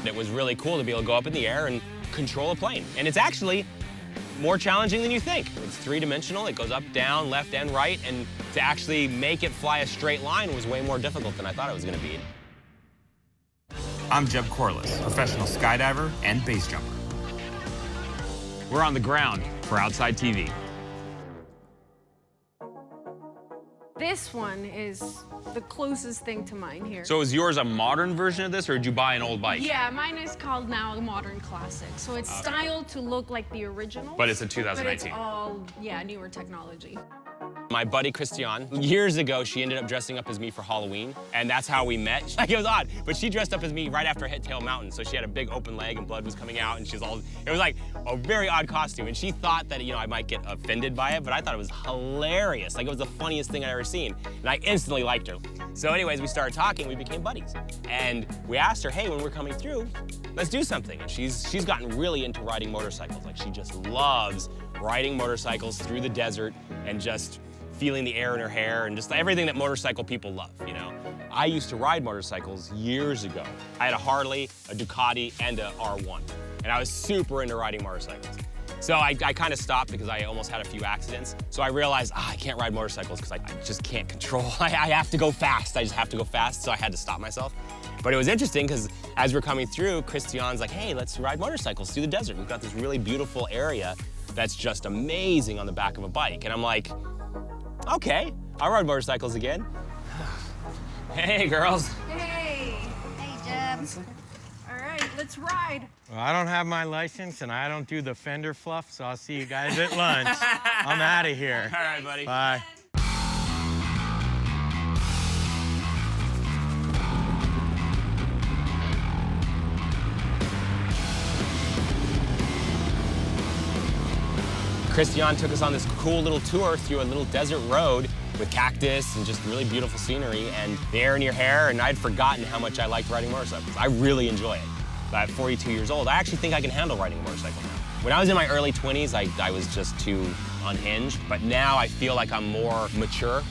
It was really cool to be able to go up in the air and control a plane. And it's actually more challenging than you think. It's three-dimensional, it goes up, down, left, and right, and to actually make it fly a straight line was way more difficult than I thought it was gonna be. I'm Jeb Corliss, professional skydiver and base jumper. We're on the ground for Outside TV. This one is the closest thing to mine here. So is yours a modern version of this, or did you buy an old bike? Yeah, mine is called now a modern classic. So it's styled to look like the original. But it's a 2019. But it's all, yeah, newer technology. My buddy Christian, years ago, she ended up dressing up as me for Halloween, and that's how we met. Like, it was odd, but she dressed up as me right after I hit Tail Mountain, so she had a big open leg and blood was coming out, and she was all, it was like a very odd costume, and she thought that, you know, I might get offended by it, but I thought it was hilarious. Like, it was the funniest thing I'd ever seen, and I instantly liked her. So anyways, we started talking, we became buddies, and we asked her, hey, when we're coming through, let's do something, and she's gotten really into riding motorcycles. Like, she just loves riding motorcycles through the desert and just feeling the air in her hair and just everything that motorcycle people love, you know? I used to ride motorcycles years ago. I had a Harley, a Ducati, and a R1, and I was super into riding motorcycles. So I kind of stopped because I almost had a few accidents. So I realized, I can't ride motorcycles because I just can't control. I have to go fast. I just have to go fast, so I had to stop myself. But it was interesting because as we're coming through, Christian's like, hey, let's ride motorcycles through the desert. We've got this really beautiful area that's just amazing on the back of a bike. And I'm like, okay, I'll ride motorcycles again. Hey, girls. Hey. Hey, Jeb. All right, let's ride. Well, I don't have my license and I don't do the fender fluff, so I'll see you guys at lunch. I'm out of here. All right, buddy. Bye. Christian took us on this cool little tour through a little desert road with cactus and just really beautiful scenery and the air in your hair, and I'd forgotten how much I liked riding motorcycles. I really enjoy it. At 42 years old, I actually think I can handle riding a motorcycle now. When I was in my early 20s, I was just too unhinged, but now I feel like I'm more mature.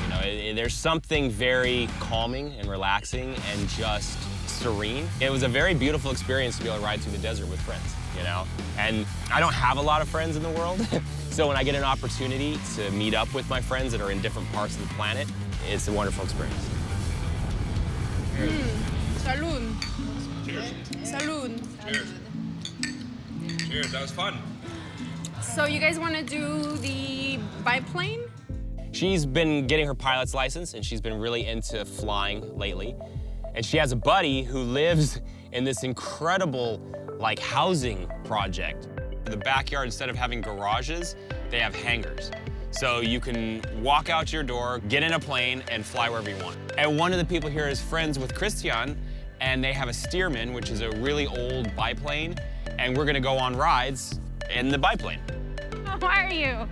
You know, there's something very calming and relaxing and just serene. It was a very beautiful experience to be able to ride through the desert with friends, you know? And I don't have a lot of friends in the world, so when I get an opportunity to meet up with my friends that are in different parts of the planet, it's a wonderful experience. Salud. Cheers. Salud. Cheers. Cheers, that was fun. So you guys want to do the biplane? She's been getting her pilot's license, and she's been really into flying lately. And she has a buddy who lives in this incredible, like, housing project. The backyard, instead of having garages, they have hangars. So you can walk out your door, get in a plane, and fly wherever you want. And one of the people here is friends with Christian, and they have a Stearman, which is a really old biplane, and we're gonna go on rides in the biplane. How are you?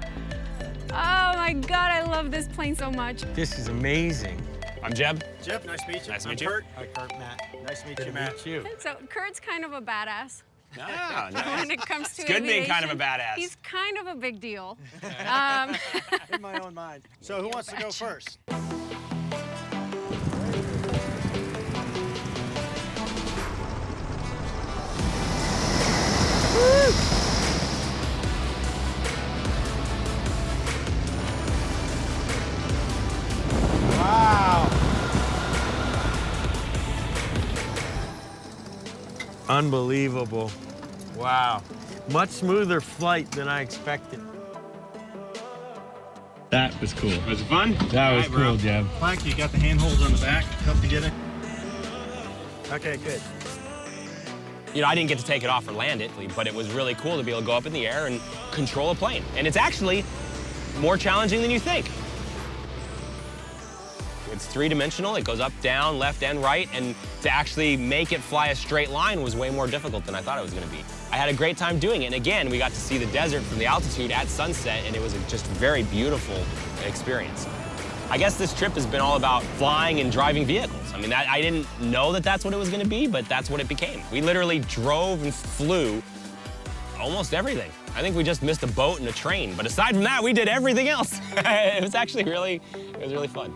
Oh my God, I love this plane so much. This is amazing. I'm Jeb. Jeb, nice to meet you. Nice to meet I'm you. Kurt. Hi, Kurt. Matt. Nice to meet you, Matt. You. So Kurt's kind of a badass. Ah, nice. When it comes to It's good being kind of a aviation. badass. He's kind of a big deal. In my own mind. So who wants to go first? Wow. Unbelievable. Wow. Much smoother flight than I expected. That was cool. Was it fun? That was All right, bro. cool, Jeb. Mike, you got the handholds on the back. Help you get it. Okay, good. You know, I didn't get to take it off or land it, but it was really cool to be able to go up in the air and control a plane. And it's actually more challenging than you think. It's three-dimensional, it goes up, down, left, and right, and to actually make it fly a straight line was way more difficult than I thought it was gonna be. I had a great time doing it, and again, we got to see the desert from the altitude at sunset, and it was a just very beautiful experience. I guess this trip has been all about flying and driving vehicles. I mean, I didn't know that that's what it was gonna be, but that's what it became. We literally drove and flew almost everything. I think we just missed a boat and a train, but aside from that, we did everything else. It was actually really fun.